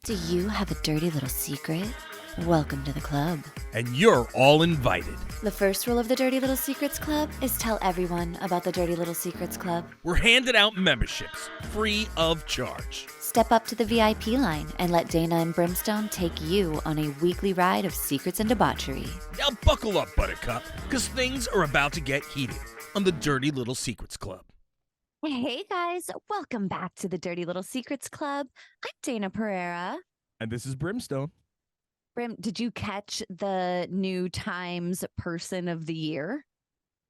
Do you have a dirty little secret? Welcome to the club. And you're all invited. The first rule of the Dirty Little Secrets Club is tell everyone about the Dirty Little Secrets Club. We're handing out memberships, free of charge. Step up to the VIP line and let Dayna and Brimstone take you on a weekly ride of secrets and debauchery. Now buckle up, Buttercup, because things are about to get heated on the Dirty Little Secrets Club. Hey guys, welcome back to the Dirty Little Secrets Club. I'm Dayna Pereira. And this is Brimstone. Brim, did you catch the new Times Person of the Year?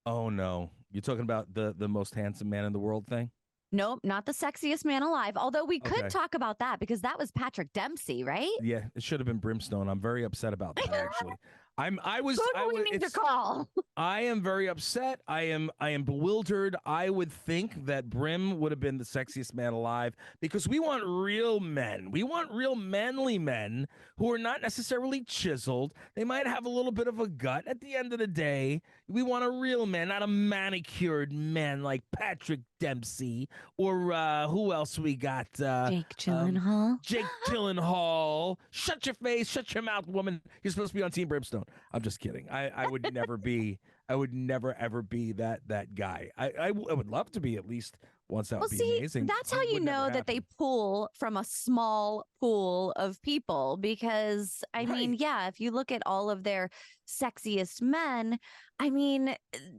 Oh, no. You're talking about the most handsome man in the world thing? Nope, not the sexiest man alive. Although we could Okay. talk about that because that was Patrick Dempsey, right? Yeah, it should have been Brimstone. I'm very upset about that, actually. Who do we need to call? I am very upset. I am bewildered. I would think that Brim would have been the sexiest man alive because we want real men. We want real manly men who are not necessarily chiseled. They might have a little bit of a gut. At the end of the day, we want a real man, not a manicured man like Patrick Dempsey or who else we got? Jake Gyllenhaal. Jake Gyllenhaal. Shut your face, shut your mouth, woman. You're supposed to be on Team Brimstone. I'm just kidding. I would never be. I would never ever be that guy. I would love to be at least once. That would be amazing. That's how you know that they pull from a small pool of people because I mean, yeah, if you look at all of their sexiest men, I mean,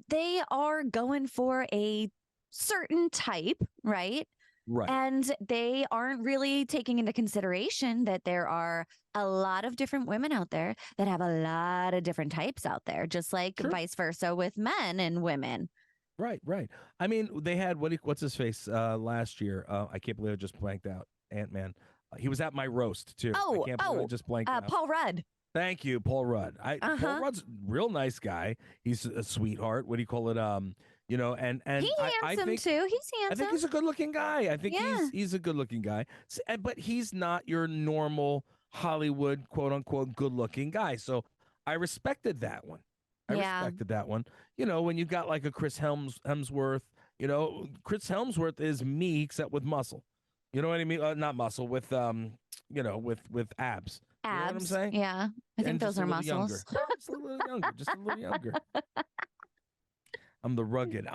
they are going for a certain type, right? Right. And they aren't really taking into consideration that there are a lot of different women out there that have a lot of different types out there, just like vice versa with men and women. Right. I mean, they had what's his face last year? I can't believe I just blanked out. Ant-Man. He was at my roast too. I can't believe I just blanked out. Paul Rudd. Thank you, Paul Rudd. Paul Rudd's a real nice guy. He's a sweetheart. What do you call it? You know, and he's handsome too. He's handsome. I think he's a good-looking guy. I think he's a good-looking guy. But he's not your normal Hollywood quote-unquote good-looking guy. So I respected that one. I respected that one. You know, when you've got like a Chris Hemsworth, you know, Chris Hemsworth is me except with muscle. You know what I mean? Not muscle, with you know, with abs. Abs. You know what I'm saying? Yeah. I think those are muscles. Just a little younger. Just a little younger. I'm the rugged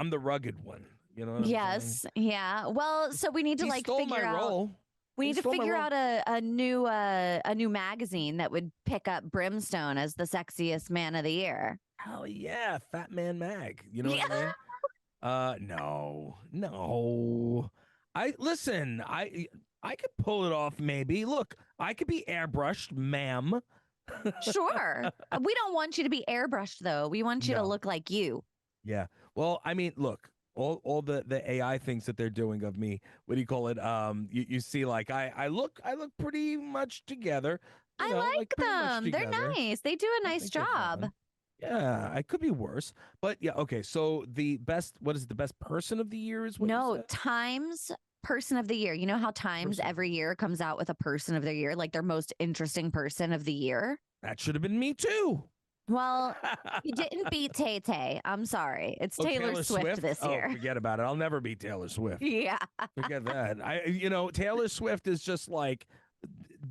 one. You know what I'm saying? Yeah. Well, so we need to figure out role. We need to figure out a new magazine that would pick up Brimstone as the sexiest man of the year. Hell yeah, Fat Man Mag. You know what I mean? No. I could pull it off maybe. Look, I could be airbrushed, ma'am. Sure. We don't want you to be airbrushed though. We want you to look like you. Yeah. Well, I mean, look, all the AI things that they're doing of me, what do you call it? You see, like I look pretty much together. I like them. They're nice. They do a nice job. Yeah, I could be worse. But yeah, okay. So what is it, the best person of the year is what you said? Times Person of the Year. You know how Times every year comes out with a person of the year, like their most interesting person of the year? That should have been me too. Well, you didn't beat Tay-Tay. I'm sorry. It's Taylor Swift this year. Forget about it. I'll never beat Taylor Swift. Yeah. Forget that. Taylor Swift is just like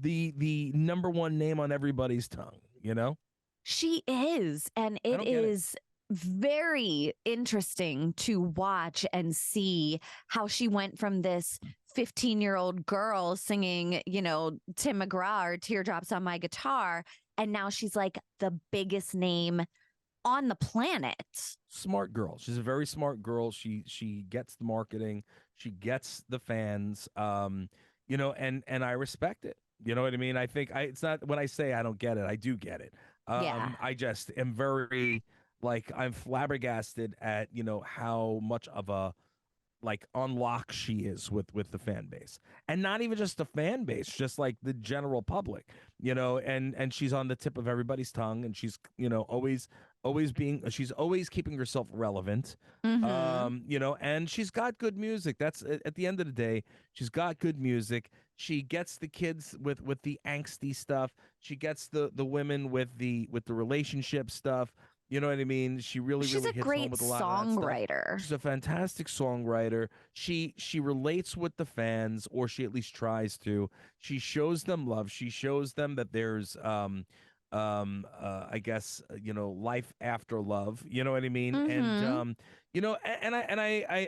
the number one name on everybody's tongue, you know? She is. And it is very interesting to watch and see how she went from this 15-year-old girl singing, Tim McGraw or Teardrops on My Guitar. And now she's like the biggest name on the planet. Smart girl. She's a very smart girl. She gets the marketing. She gets the fans. And I respect it. You know what I mean? I think it's not when I say I don't get it, I do get it. I just am very I'm flabbergasted at, how much of a unlock she is with the fan base, and not even just the fan base, just like the general public, and she's on the tip of everybody's tongue, and she's she's always keeping herself relevant. And she's got good music. That's at the end of the day, she's got good music. She gets the kids with the angsty stuff. She gets the women with the relationship stuff. You know what I mean? She really, She's really a hits home great with a lot of that stuff. songwriter. She's a fantastic songwriter. She relates with the fans, or she at least tries to. She shows them love. She shows them that there's I guess life after love. You know what I mean? And Mm-hmm.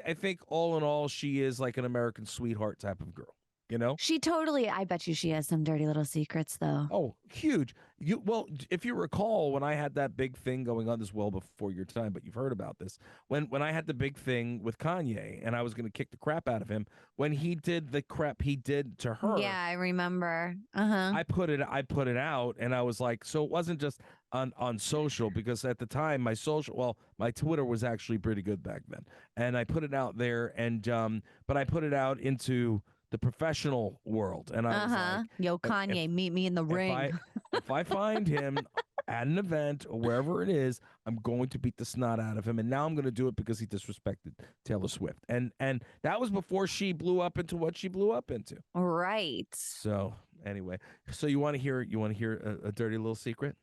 I think all in all, she is like an American sweetheart type of girl. You know? She totally, I bet you she has some dirty little secrets though. Oh, huge. If you recall, when I had that big thing going on, this well before your time, but you've heard about this. When I had the big thing with Kanye, and I was going to kick the crap out of him, when he did the crap he did to her, Yeah, I remember. Uh-huh. I put it out, and I was like, so it wasn't just on social, because at the time my Twitter was actually pretty good back then, and I put it out there, and but I put it out into the professional world, and I was Uh-huh. like, Yo, if Kanye, meet me in the if ring. I if I find him at an event or wherever it is, I'm going to beat the snot out of him. And now I'm going to do it because he disrespected Taylor Swift. And that was before she blew up into what she blew up into. Right. So anyway, so you want to hear a dirty little secret?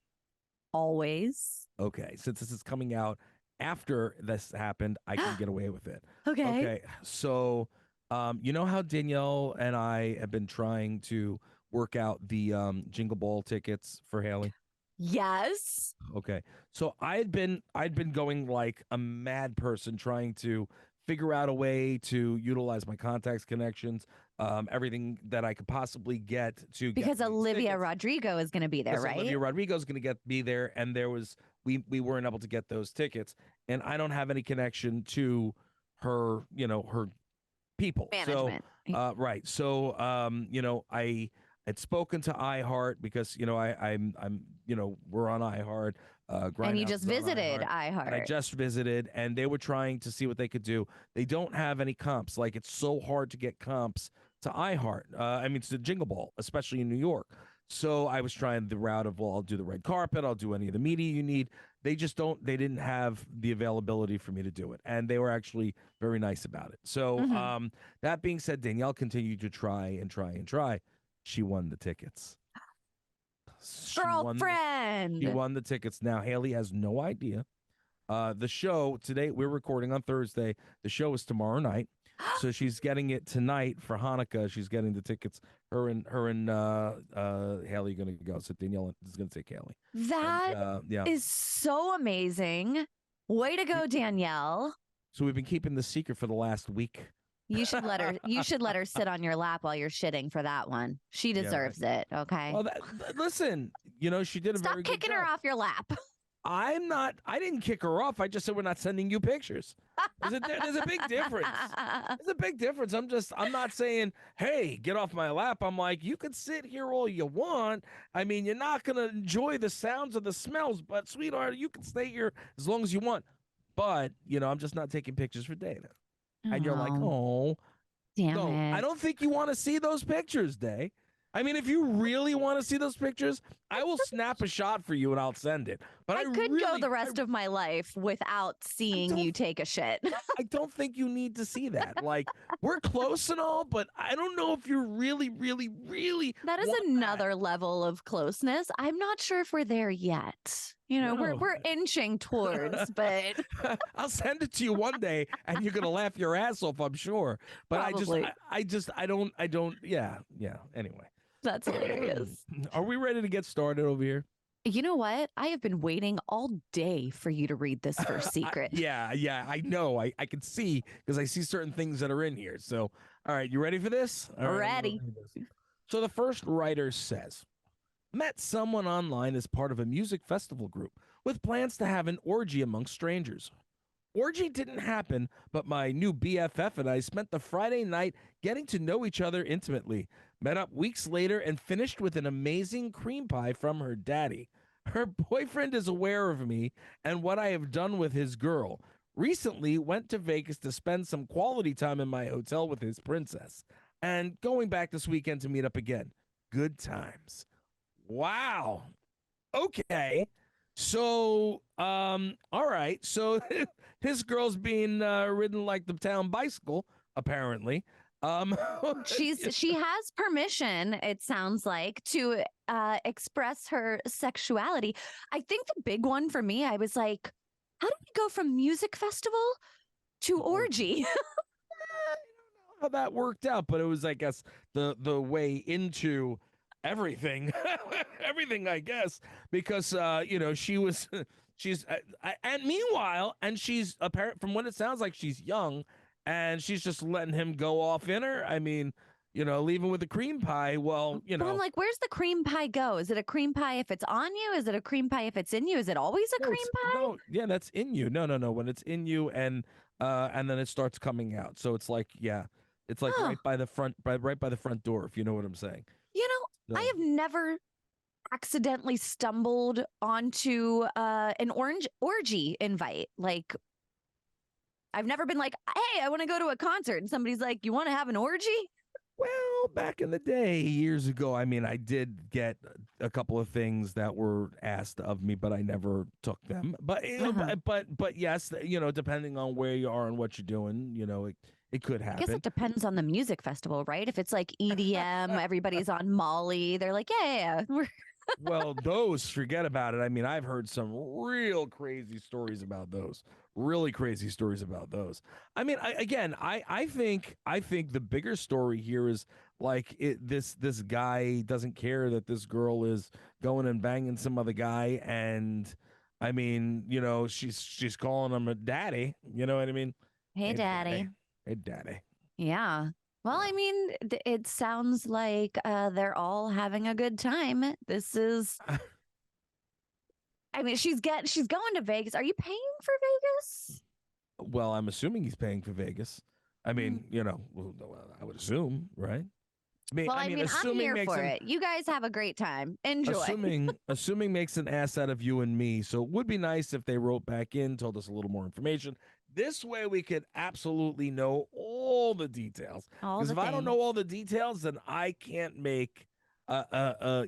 Always. Okay, since this is coming out after this happened, I can get away with it. Okay. Okay, so you know how Danielle and I have been trying to work out the Jingle Ball tickets for Haley? Yes. Okay. So I'd been going like a mad person trying to figure out a way to utilize my contacts, connections, everything that I could possibly get to get Because me these Olivia tickets. Rodrigo is going to be there, Because right? Olivia Rodrigo's going to get be there, and we weren't able to get those tickets, and I don't have any connection to her, her people. So, Management. right. So, I had spoken to iHeart because we're on iHeart. And you Grindhouse just is on visited iHeart, and I iHeart. just visited, and they were trying to see what they could do. They don't have any comps. Like, it's so hard to get comps to iHeart. I mean, to Jingle Ball, especially in New York. So I was trying the route of, well, I'll do the red carpet, I'll do any of the media you need. They didn't have the availability for me to do it, and they were actually very nice about it. So, Mm-hmm. that being said, Danielle continued to try and try and try. She won the tickets. She Girlfriend. won the tickets. Now Haley has no idea. The show today, we're recording on Thursday. The show is tomorrow night, so she's getting it tonight for Hanukkah. She's getting the tickets. Her and Haley are gonna go. So Danielle is gonna take Haley. That Yeah. is so amazing. Way to go, Danielle. So we've been keeping the secret for the last week. You should let her sit on your lap while you're shitting for that one. She Yeah, right. deserves it, okay? Well, listen, she did a Stop very good kicking her job. off your lap. I didn't kick her off. I just said we're not sending you pictures. There's a big difference. There's a big difference. I'm not saying, hey, get off my lap. I'm like, you can sit here all you want. I mean, you're not going to enjoy the sounds or the smells, but sweetheart, you can stay here as long as you want. But, I'm just not taking pictures for Dana. And you're like, oh, damn no, it. I don't think you want to see those pictures, Day. I mean, if you really want to see those pictures, I will snap a shot for you and I'll send it. But I could go the rest of my life without seeing you take a shit. I don't think you need to see that. Like, we're close and all, but I don't know if you're really, really, really. That is another level of closeness. I'm not sure if we're there yet. No. We're inching towards, but I'll send it to you one day, and you're gonna laugh your ass off, I'm sure. But probably. I don't. Yeah. Anyway, That's hilarious. Are we ready to get started over here? You know what? I have been waiting all day for you to read this first secret. Yeah, I know. I can see because I see certain things that are in here. So, all right, you ready for this? All right, Ready. So the first writer says, met someone online as part of a music festival group with plans to have an orgy amongst strangers. Orgy didn't happen, but my new BFF and I spent the Friday night getting to know each other intimately. Met up weeks later and finished with an amazing cream pie from her daddy. Her boyfriend is aware of me and what I have done with his girl. Recently went to Vegas to spend some quality time in my hotel with his princess. And going back this weekend to meet up again. Good times. Wow. Okay. So, all right. So his girl's being ridden like the town bicycle, apparently. She has permission, it sounds like, to express her sexuality. I think the big one for me, I was like, how do we go from music festival to orgy? How that worked out, but it was, I guess, the way into everything, everything, I guess, because she was, she's, and meanwhile, and she's apparent from what it sounds like, she's young, and she's just letting him go off in her. I mean, leaving with the cream pie. Well, But I'm like, where's the cream pie go? Is it a cream pie if it's on you? Is it a cream pie if it's in you? Is it always a cream pie? No, yeah, that's in you. No. When it's in you, and then it starts coming out. So it's like, yeah, it's like right by the front, right by the front door, if you know what I'm saying. I have never accidentally stumbled onto an orgy invite. Like, I've never been like, hey, I want to go to a concert, and somebody's like, you want to have an orgy? Well, back in the day, years ago, I mean, I did get a couple of things that were asked of me, but I never took them. But but yes, depending on where you are and what you're doing, it could happen. I guess it depends on the music festival, right? If it's like EDM, everybody's on Molly, they're like, yeah. Well, those, forget about it. I mean, I've heard some real crazy stories about those. Really crazy stories about those. I mean, I think the bigger story here is like this guy doesn't care that this girl is going and banging some other guy, and I mean, she's calling him a daddy. You know what I mean? Hey, daddy. Hey, daddy. Yeah. Well, I mean, it sounds like they're all having a good time. This is, I mean, she's going to Vegas. Are you paying for Vegas? Well, I'm assuming he's paying for Vegas. I mean, I would assume, right? I mean, I'm here for it. You guys have a great time. Enjoy. Assuming makes an ass out of you and me. So it would be nice if they wrote back in, told us a little more information. This way we could absolutely know all the details. Because if I don't know all the details, then I can't make I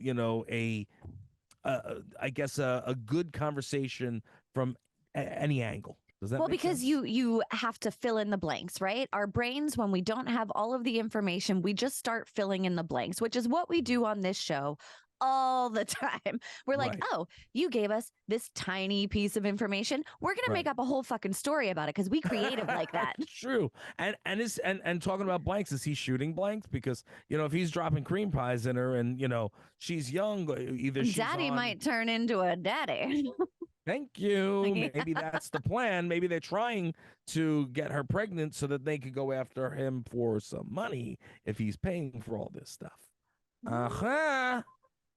guess a good conversation from any angle. Does that make because sense? you have to fill in the blanks, right? Our brains, when we don't have all of the information, we just start filling in the blanks, which is what we do on this show all the time. We're like, oh, you gave us this tiny piece of information. We're going to make up a whole fucking story about it because we creative like that. True. And talking about blanks, is he shooting blanks? Because, if he's dropping cream pies in her and, she's young, either she's daddy might turn into a daddy. Thank you. Maybe that's the plan. Maybe they're trying to get her pregnant so that they could go after him for some money if he's paying for all this stuff. Uh-huh.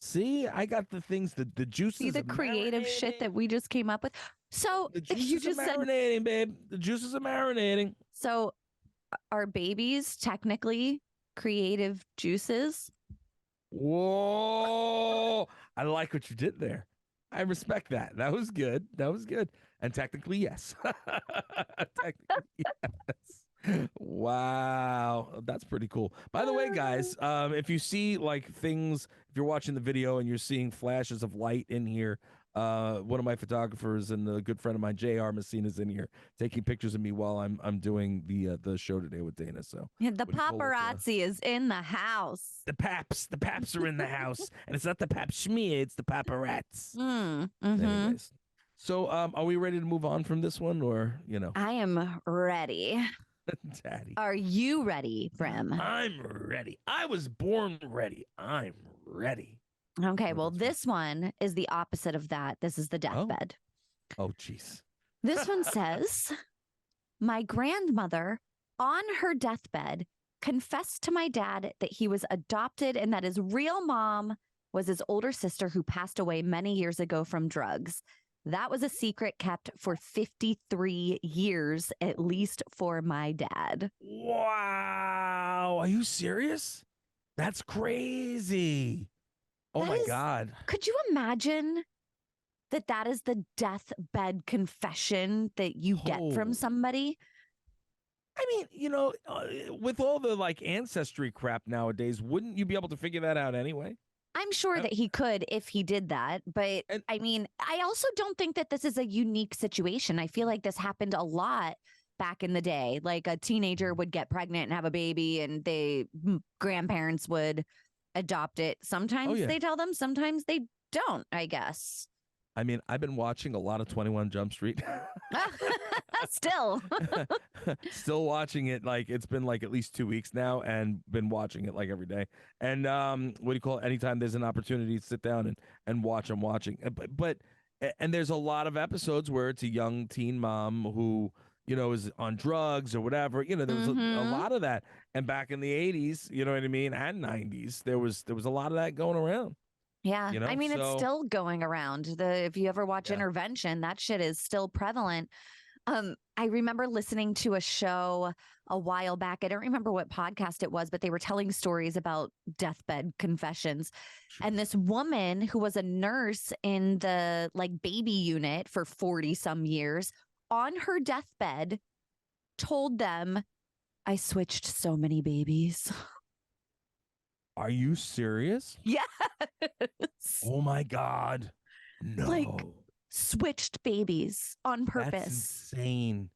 See, I got the things, the juices. See the creative shit that we just came up with. So the juices are marinating, babe. The juices are marinating. So are babies technically creative juices? Whoa. I like what you did there. I respect that. That was good. And technically, yes. Technically, yes. Wow, that's pretty cool. By the way, guys, if you see like things, if you're watching the video and you're seeing flashes of light in here, one of my photographers and a good friend of mine, JR Messina's in here taking pictures of me while I'm doing the show today with Dayna. So the paparazzi is in the house. The paps are in the house, and it's not the pap schmear, it's the paparazzi. Anyways, so are we ready to move on from this one, or I am ready. Daddy. Are you ready, Brim? I'm ready. I was born ready. I'm ready. Okay, well, this one is the opposite of that. This is the deathbed. Oh, jeez. This one says, my grandmother on her deathbed confessed to my dad that he was adopted and that his real mom was his older sister who passed away many years ago from drugs. That was a secret kept for 53 years, at least for my dad. Wow. Are you serious? That's crazy. Oh, my God. Could you imagine that is the deathbed confession that you get from somebody? I mean, with all the like ancestry crap nowadays, wouldn't you be able to figure that out anyway? I'm sure that he could if he did that. But I mean, I also don't think that this is a unique situation. I feel like this happened a lot back in the day. Like a teenager would get pregnant and have a baby, and grandparents would adopt it. Sometimes they tell them, sometimes they don't, I guess. I mean, I've been watching a lot of 21 Jump Street. Still. Still watching it. Like, it's been like at least 2 weeks now, and been watching it like every day. And what do you call it? Anytime there's an opportunity to sit down and watch, I'm watching. And there's a lot of episodes where it's a young teen mom who, is on drugs or whatever. There was a lot of that. And back in the 80s, you know what I mean, and 90s, there was a lot of that going around. Yeah. I mean, it's still going around. If you ever watch Intervention, that shit is still prevalent. I remember listening to a show a while back. I don't remember what podcast it was, but they were telling stories about deathbed confessions. And this woman who was a nurse in the like baby unit for 40 some years on her deathbed told them, I switched so many babies. Are you serious? Yes. Oh my God. No. Like switched babies on purpose. That's insane.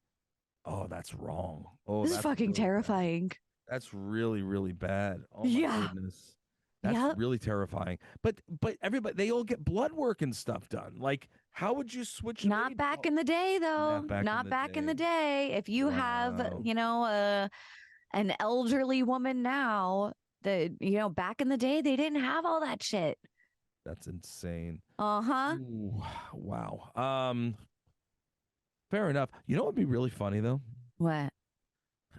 Oh, that's wrong. Oh, this is fucking really terrifying. Bad. That's really, really bad. Oh my goodness. That's really terrifying. But everybody, they all get blood work and stuff done. Like, how would you switch? Not back in the day, though. Not back in the day. If you have, an elderly woman now, back in the day, they didn't have all that shit. That's insane. Uh-huh. Ooh, wow. Fair enough. You know what would be really funny though? What?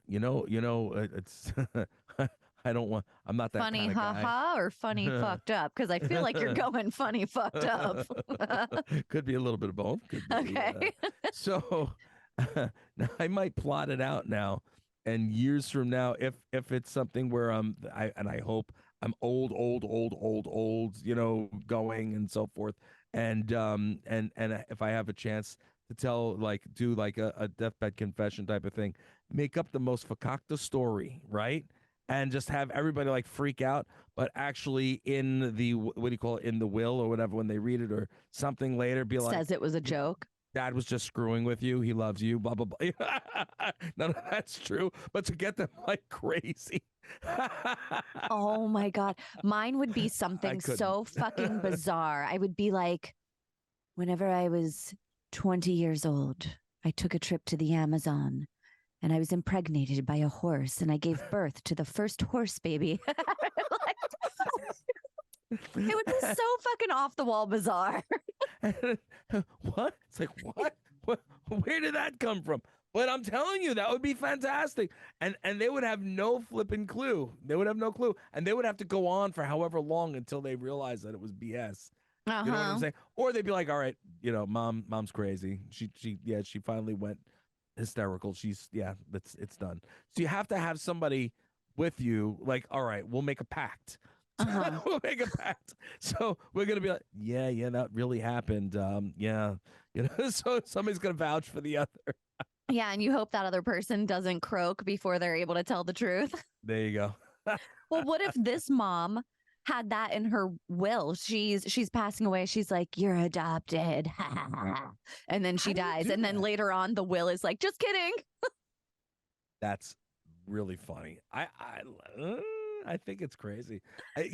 It's I don't want. I'm not that funny, kind of guy. haha, or funny fucked up? Because I feel like you're going funny fucked up. Could be a little bit of both. Could be, okay. So now I might plot it out now, and years from now, if it's something where I hope I'm old, going and so forth, and if I have a chance to tell, like, do like a deathbed confession type of thing, make up the most fakakta story, right? And just have everybody like freak out, but actually in the, what do you call it, in the will or whatever, when they read it or something later, be like, says it was a joke. Dad was just screwing with you. He loves you. Blah blah blah. None of that's true, but to get them like crazy. Oh my God, mine would be something so fucking bizarre. I would be like, whenever I was 20 years old, I took a trip to the Amazon. And I was impregnated by a horse, and I gave birth to the first horse baby. It would be so fucking off the wall bizarre. What? It's like, what? Where did that come from? But I'm telling you, that would be fantastic. And they would have no flipping clue. They would have no clue. And they would have to go on for however long until they realized that it was BS. You know what I'm saying? Or they'd be like, all right, mom's crazy. She finally went hysterical. She's it's done. So you have to have somebody with you, like, all right, we'll make a pact. We'll make a pact. So we're gonna be like, yeah, that really happened. So somebody's gonna vouch for the other. Yeah, and you hope that other person doesn't croak before they're able to tell the truth. There you go. Well, what if this mom had that in her will? She's passing away. She's like, you're adopted. And then she dies. And then later on, the will is like, just kidding. That's really funny. I think it's crazy. That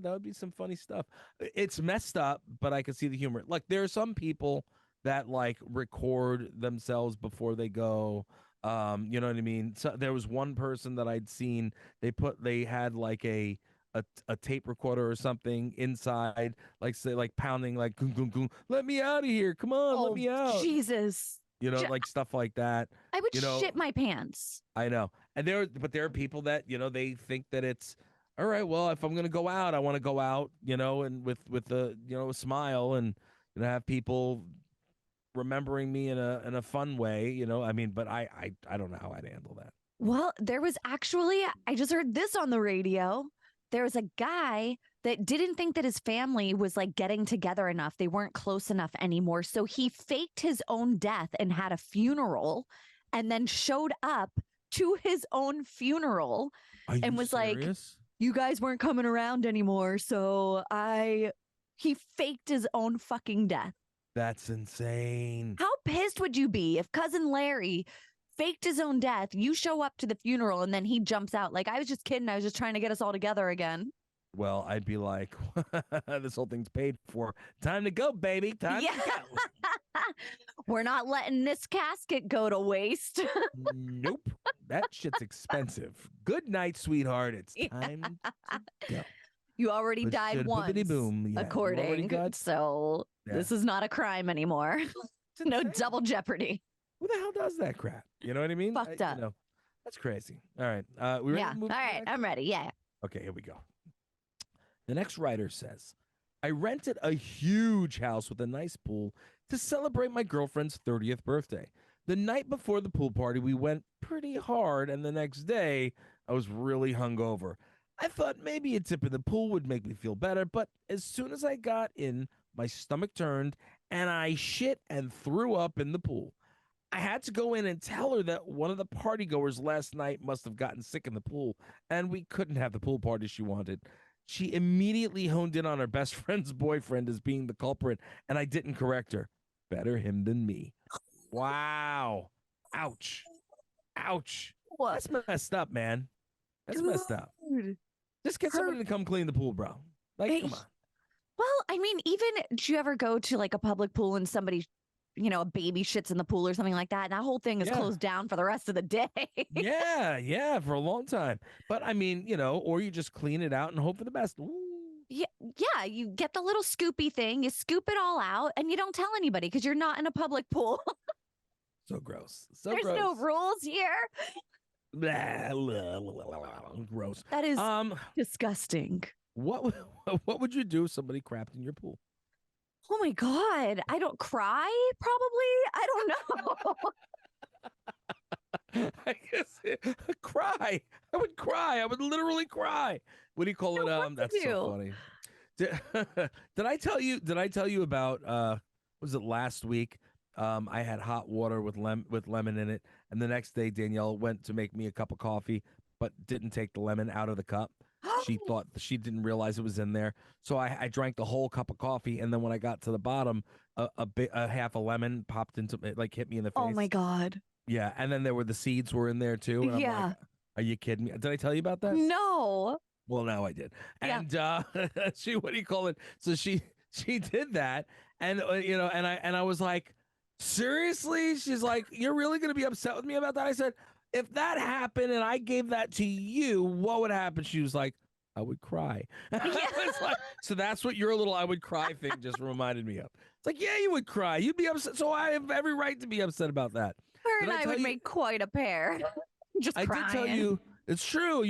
would be some funny stuff. It's messed up, but I can see the humor. Like, there are some people that like record themselves before they go. You know what I mean? So there was one person that I'd seen. They had like a tape recorder or something inside, like, say, like pounding, like, goom, goom, goom, let me out of here, come on, let me out, Jesus, like stuff like that. I would shit my pants. I know. And there are people that, they think that it's all right. Well, if I'm gonna go out, I want to go out, and with a a smile, and have people remembering me in a fun way, I mean, but I don't know how I'd handle that. Well, there was actually, I just heard this on the radio. There was a guy that didn't think that his family was like getting together enough. They weren't close enough anymore. So he faked his own death and had a funeral, and then showed up to his own funeral and was serious? Like, you guys weren't coming around anymore. So he faked his own fucking death. That's insane. How pissed would you be if cousin Larry faked his own death, you show up to the funeral, and then he jumps out like, I was just kidding, I was just trying to get us all together again? Well, I'd be like, this whole thing's paid for. Time to go, baby. Time to go. We're not letting this casket go to waste. Nope. That shit's expensive. Good night, sweetheart. It's time to go. You already died once, boom. Yeah, according. So this is not a crime anymore. No double jeopardy. Who the hell does that crap? You know what I mean? Fucked up. You know, that's crazy. All right. We ready to move all right. I'm ready. Yeah. Okay, here we go. The next writer says, I rented a huge house with a nice pool to celebrate my girlfriend's 30th birthday. The night before the pool party, we went pretty hard, and the next day, I was really hungover. I thought maybe a dip in the pool would make me feel better, but as soon as I got in, my stomach turned, and I shit and threw up in the pool. I had to go in and tell her that one of the partygoers last night must have gotten sick in the pool, and we couldn't have the pool party she wanted. She immediately honed in on her best friend's boyfriend as being the culprit, and I didn't correct her. Better him than me. Wow. Ouch. Ouch. What? That's messed up, man. That's messed up. Just get somebody to come clean the pool, bro. Like, come on. Well, I mean, even, do you ever go to like a public pool and somebody, a baby shits in the pool or something like that? And that whole thing is closed down for the rest of the day. Yeah, for a long time. But I mean, or you just clean it out and hope for the best. Ooh. Yeah, you get the little scoopy thing, you scoop it all out, and you don't tell anybody because you're not in a public pool. So gross. There's no rules here. Gross. That is disgusting. What would you do if somebody crapped in your pool? Oh my God. I don't cry, probably. I don't know. I guess cry. I would cry. I would literally cry. What do you call it? That's so funny. Did I tell you about was it last week? I had hot water with lemon in it, and the next day Danielle went to make me a cup of coffee, but didn't take the lemon out of the cup. She didn't realize it was in there, so I drank the whole cup of coffee, and then when I got to the bottom, a half a lemon popped into it, like hit me in the face. Oh my God! Yeah, and then the seeds were in there too. And I'm like, are you kidding me? Did I tell you about that? No. Well, now I did. And what do you call it? So she did that, and and I was like, seriously? She's like, you're really going to be upset with me about that? I said, if that happened and I gave that to you, what would happen? She was like, I would cry. I was like, so that's what your little I would cry thing just reminded me of. It's like, yeah, you would cry. You'd be upset. So I have every right to be upset about that. Her and I would make quite a pair. Just crying. I did tell you, it's true.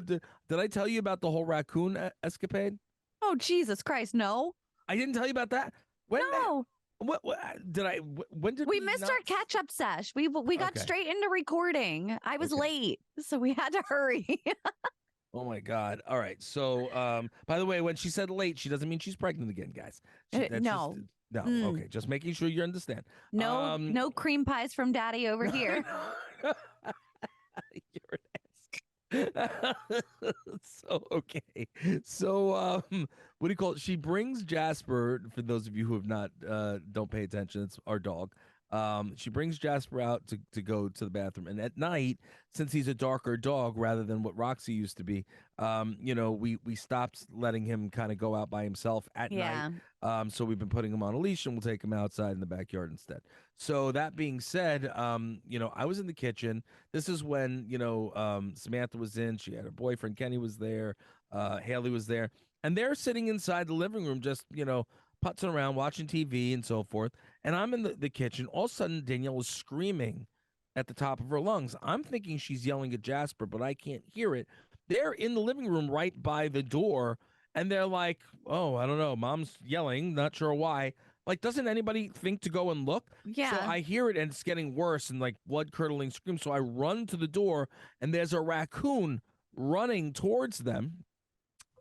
Did I tell you about the whole raccoon escapade? Oh, Jesus Christ, no. I didn't tell you about that? No. When did we missed our catch-up sesh? We got straight into recording. I was late, so we had to hurry. Oh my God. All right. So by the way, when she said late, she doesn't mean she's pregnant again, guys. No. Okay. Just making sure you understand. No cream pies from Daddy over here. You're an ass. So okay. So what do you call it? She brings Jasper, for those of you who have not don't pay attention, it's our dog. She brings Jasper out to go to the bathroom, and at night, since he's a darker dog rather than what Roxy used to be, we stopped letting him kind of go out by himself at night. So we've been putting him on a leash, and we'll take him outside in the backyard instead. So that being said, I was in the kitchen. This is when Samantha was in. She had her boyfriend Kenny was there. Haley was there, and they're sitting inside the living room, just putzing around, watching TV and so forth. And I'm in the kitchen. All of a sudden, Danielle is screaming at the top of her lungs. I'm thinking she's yelling at Jasper, but I can't hear it. They're in the living room right by the door, and they're like, oh, I don't know. Mom's yelling, not sure why. Like, doesn't anybody think to go and look? Yeah. So I hear it, and it's getting worse, and like blood-curdling screams. So I run to the door, and there's a raccoon running towards them.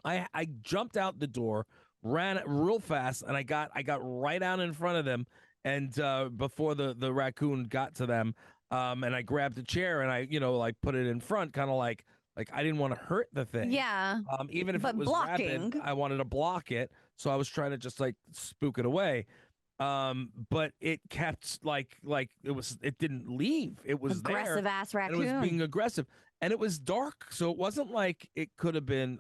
I jumped out the door, ran real fast, and I got right out in front of them, and before the raccoon got to them, and I grabbed a chair and I put it in front, kind of like I didn't want to hurt the thing. Yeah. Even if it was blocking. rabid, I wanted to block it, so I was trying to just like spook it away. But it kept it didn't leave. It was there Aggressive ass and it was raccoon. being aggressive. And it was dark, so it wasn't like it could have been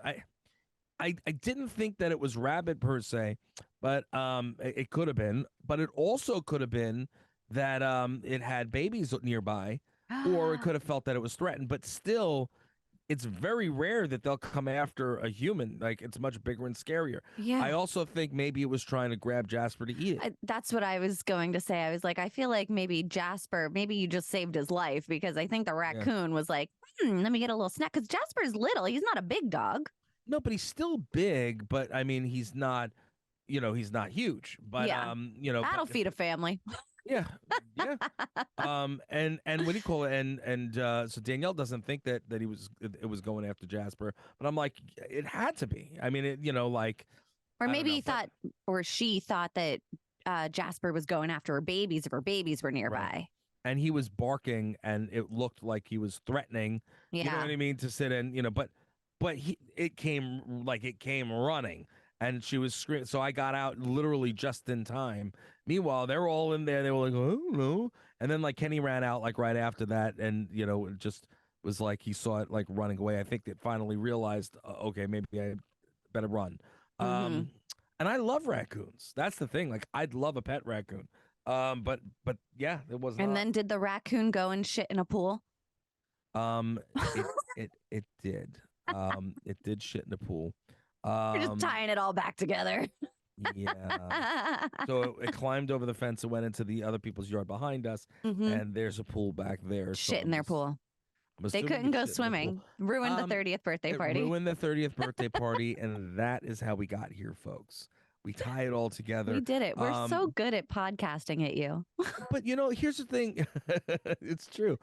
I didn't think that it was rabbit per se, but it could have been. But it also could have been that it had babies nearby, or it could have felt that it was threatened. But still, it's very rare that they'll come after a human. Like, it's much bigger and scarier. I Yeah. also think maybe it was trying to grab Jasper to eat it. That's what I was going to say. I was like, I feel like maybe Jasper, maybe you just saved his life, because I think the Yeah. raccoon was like, let me get a little snack. Because Jasper's little. He's not a big dog. No, but he's still big. But I mean, he's not. He's not huge. But Yeah. That'll feed a family. Yeah, yeah. And what do you call it? And so Danielle doesn't think that it was going after Jasper, but I'm like, it had to be. I mean, Or I don't maybe know, he thought, or she thought that Jasper was going after her babies if her babies were nearby. Right. And he was barking, and it looked like he was threatening. Yeah. You know what I mean? To sit in, but it came running, and she was screaming. So I got out literally just in time. Meanwhile, they're all in there. They were like, "Oh no!" And then like Kenny ran out like right after that, and it just was like he saw it like running away. I think they finally realized, okay, maybe I better run. Mhm. And I love raccoons. That's the thing. Like, I'd love a pet raccoon. But yeah, it was And not. then did the raccoon go and shit in a pool? It did. It did shit in the pool. We're just tying it all back together. Yeah. So it climbed over the fence and went into the other people's yard behind us, and there's a pool back there. So Shit in their pool. I'm They assuming couldn't it go shit in the swimming. pool. Ruined the 30th birthday It party. ruined the 30th birthday party, and that is how we got here, folks. We tie it all together. We did it. We're so good at podcasting at you. But here's the thing. It's true.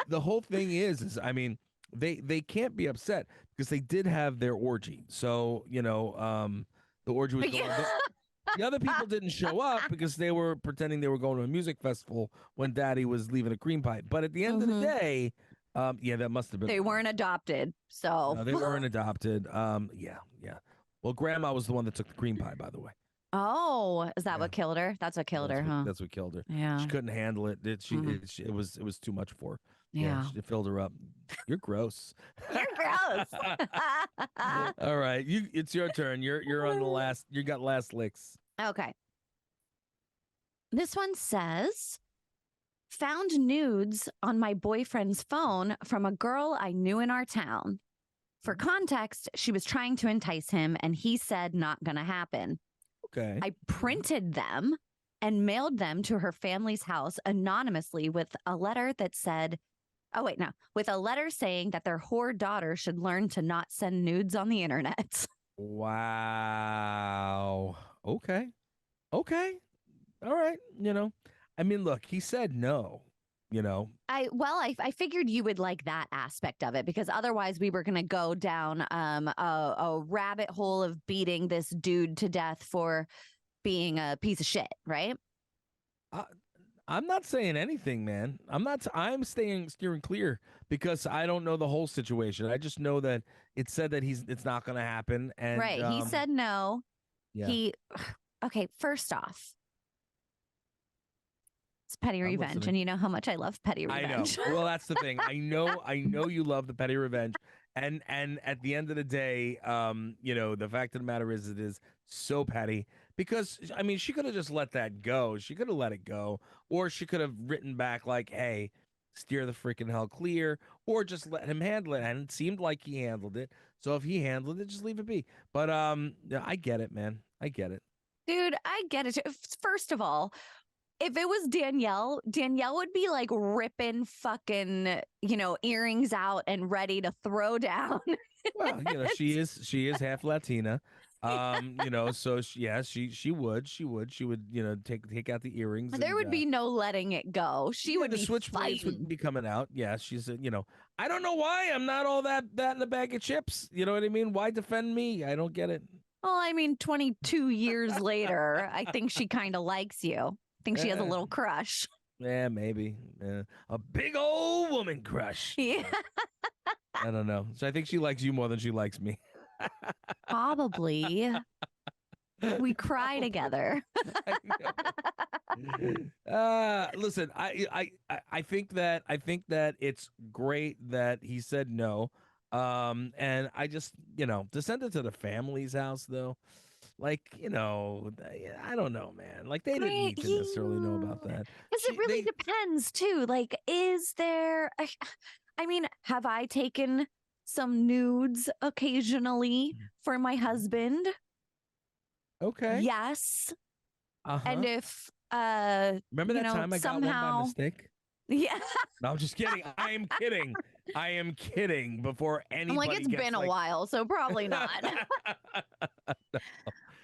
The whole thing is I mean, they can't be upset because they did have their orgy. So, the orgy was going on. The other people didn't show up because they were pretending they were going to a music festival when Daddy was leaving a cream pipe. But at the end of the day, yeah, that must have been. They weren't adopted, so. No, they weren't adopted. Yeah. Well, Grandma was the one that took the cream pie, by the way. Oh, is that what killed her? That's what killed her, huh? That's what killed her. Yeah. She couldn't handle it. It was too much for her. Yeah. It filled her up. You're gross. You're gross. All right, it's your turn. You're on the last. You got last licks. Okay. This one says, found nudes on my boyfriend's phone from a girl I knew in our town. For context, she was trying to entice him, and he said not gonna happen. Okay. I printed them and mailed them to her family's house anonymously with a letter that said, with a letter saying that their whore daughter should learn to not send nudes on the internet. Wow. Okay. All right. I mean, look, he said no. I figured you would like that aspect of it, because otherwise we were going to go down a rabbit hole of beating this dude to death for being a piece of shit, right? I'm not saying anything, man. I'm steering clear because I don't know the whole situation. I just know that it said that it's not going to happen. And right. He said no. Yeah. Okay. First off, it's petty revenge. Listening. And you know how much I love petty revenge. I know. Well, that's the thing. I know you love the petty revenge. And at the end of the day, the fact of the matter is, it is so petty because, I mean, she could have just let that go. She could have let it go, or she could have written back like, hey, steer the freaking hell clear, or just let him handle it. And it seemed like he handled it. So if he handled it, just leave it be. But I get it, man. I get it. Dude, I get it. First of all, if it was Danielle would be like ripping fucking, earrings out and ready to throw down. Well, she is half Latina. So she would, take out the earrings. There would be no letting it go. She would the be switchblades fighting. would be coming out. Yeah, she's I don't know why I'm not all that in a bag of chips. You know what I mean? Why defend me? I don't get it. Well, I mean, 22 years later, I think she kind of likes you. I think she has a little crush. Yeah, maybe. A big old woman crush. Yeah. I don't know. So I think she likes you more than she likes me. Probably. We cry together. Listen, I think that it's great that he said no. And I just, to send it to the family's house though, like, I don't know, man. Like they didn't need to necessarily know about that. Because it really They depends too. Like, is there? I mean, have I taken some nudes occasionally for my husband? okay. Yes. And Uh-huh. if Remember that time I got one by somehow, mistake? yeah. No, I'm just kidding. I am kidding. I am kidding before I'm like, anybody it's gets been a like while, so probably not.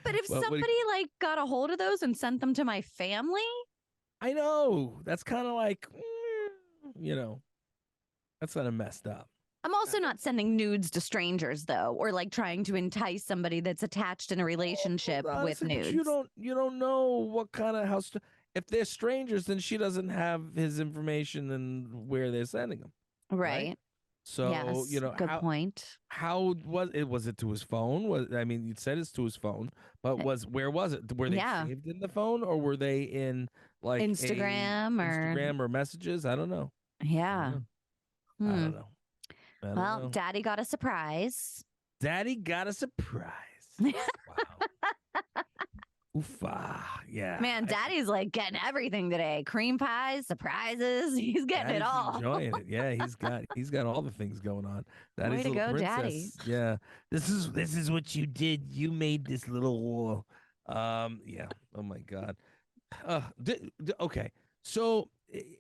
But if Well, somebody like got a hold of those and sent them to my family, I know. That's kind of like, that's kind of messed up. I'm also not sending nudes to strangers though, or like trying to entice somebody that's attached in a relationship with Honestly, but nudes. you don't know what kind of house. If they're strangers, then she doesn't have his information and where they're sending him, right? Right. So Yes. Good point. how was it? Was it to his phone? I mean, you said it's to his phone, but Uh, where was it? Were they Yeah. saved in the phone, or were they in like a Instagram or, Instagram or messages? I don't know. I don't yeah. know. I Hmm. don't know. I don't Well, know. daddy got a surprise. Daddy got a surprise. Wow. Oofa. Yeah. Man, daddy's like getting everything today. Cream pies, surprises. He's getting it Daddy's all. enjoying it. Yeah, he's got all the things going on. Way Daddy's to little go, daddy. princess. Yeah. This is what you did. You made this little wall. Yeah. Oh my God. Okay. So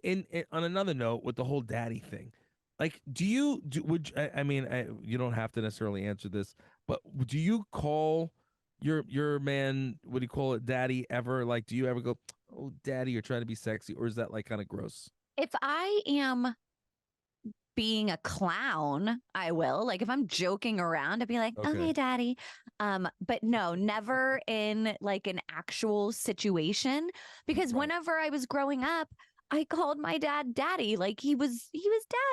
in on another note with the whole daddy thing, like do you do would you- I mean you don't have to necessarily answer this, but do you call your man, what do you call it, daddy ever? Like do you ever go, "Oh, daddy, you're trying to be sexy," or is that like kind of gross? If I am being a clown, I will. Like if I'm joking around, I'd be like, Okay. okay, daddy. But no, never in like an actual situation. Because Right. whenever I was growing up, I called my dad daddy. Like he was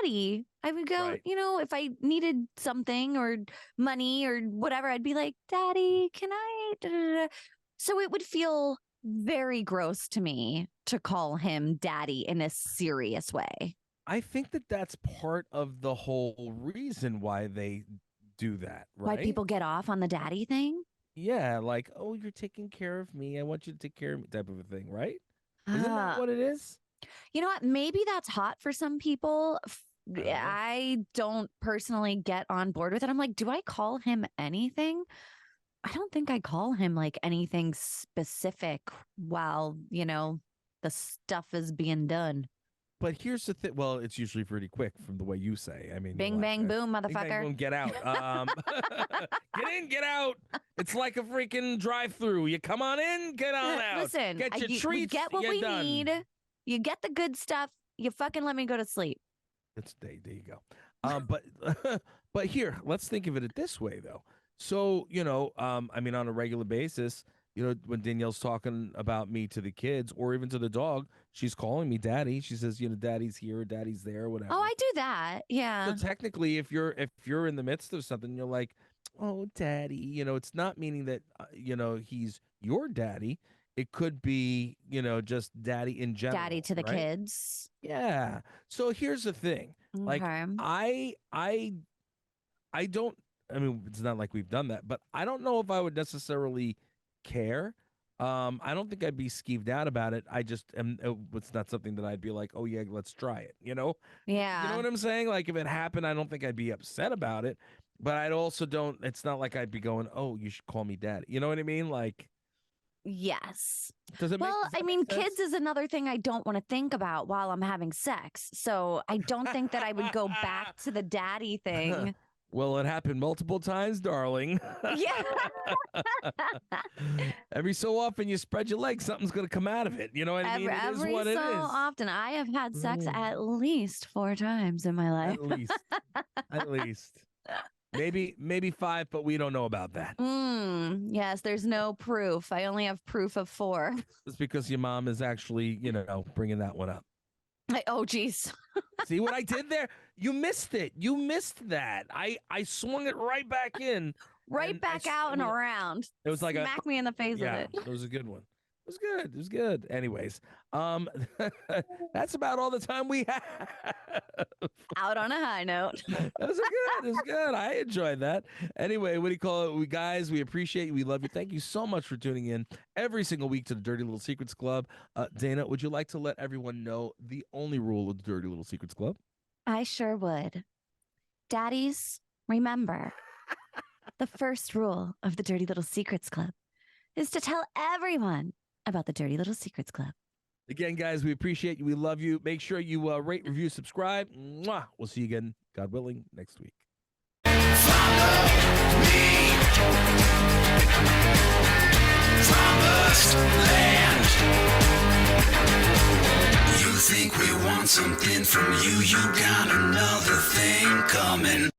daddy. I would go, Right. if I needed something or money or whatever, I'd be like, daddy, can I? Da, da, da. So it would feel very gross to me to call him daddy in a serious way. I think that that's part of the whole reason why they do that, Why right? people get off on the daddy thing? Yeah, like, "Oh, you're taking care of me. I want you to take care of me," type of a thing, right? Isn't that Uh, what it is? you know what? Maybe that's hot for some people. I don't know. I don't personally get on board with it. I'm like, do I call him anything? I don't think I call him like anything specific while, the stuff is being done. But here's the thing. Well, it's usually pretty quick from the way you say. I mean, you're Bing, like, bang, boom, bing, bang, motherfucker. boom, get out. Get in, get out. It's like a freaking drive-through. You come on in, get on out. Listen, Get your we treats, get what you're we done. need. You get the good stuff. You fucking let me go to sleep. There you go. But but here, let's think of it this way though. So I mean, on a regular basis, when Danielle's talking about me to the kids or even to the dog, she's calling me daddy. She says, daddy's here, daddy's there, Oh, whatever. I do that. So Yeah. technically, if you're in the midst of something, you're like, "Oh, daddy," it's not meaning that he's your daddy. It could be just daddy in Daddy general, to the right? kids. Yeah. So here's the thing. Like Okay. I don't, I mean, it's not like we've done that, but I don't know if I would necessarily care. I don't think I'd be skeeved out about it. I just am, it's not something that I'd be like, "Oh yeah, let's try it." You know Yeah. what I'm saying? Like if it happened, I don't think I'd be upset about it, but I'd also don't, it's not like I'd be going, "Oh, you should call me daddy." You know what I mean? Like, Yes. does Well, I that make mean, kids sense? is another thing I don't want to think about while I'm having sex. So I don't think that I would go back to the daddy thing. Well, it happened multiple times, darling. Yeah. Every so often you spread your legs, something's going to come out of it. You know what I every mean? It is every what it so is. often, I have had sex Mm. at least 4 times in my life. At least. At least. Maybe five, but we don't know about that. Yes, there's no proof. I only have proof of 4. It's because your mom is actually, bringing that one up. Oh, geez. See what I did there? You missed it. You missed that. I swung it right back in. Right And back out and around. it was like Smack me in the face with yeah, it. it was a good one. It was good. It was good. Anyways, that's about all the time we have. Out on a high note. That was good. It was good. I enjoyed that. Anyway, what do you call it? We guys, we appreciate you. We love you. Thank you so much for tuning in every single week to the Dirty Little Secrets Club. Dayna, would you like to let everyone know the only rule of the Dirty Little Secrets Club? I sure would. Daddies, remember, the first rule of the Dirty Little Secrets Club is to tell everyone about the Dirty Little Secrets Club. Again, guys, we appreciate you. We love you. Make sure you rate, review, subscribe. Mwah. We'll see you again, God willing, next week. Follow me. Promised land. You think we want something from you? You got another thing coming.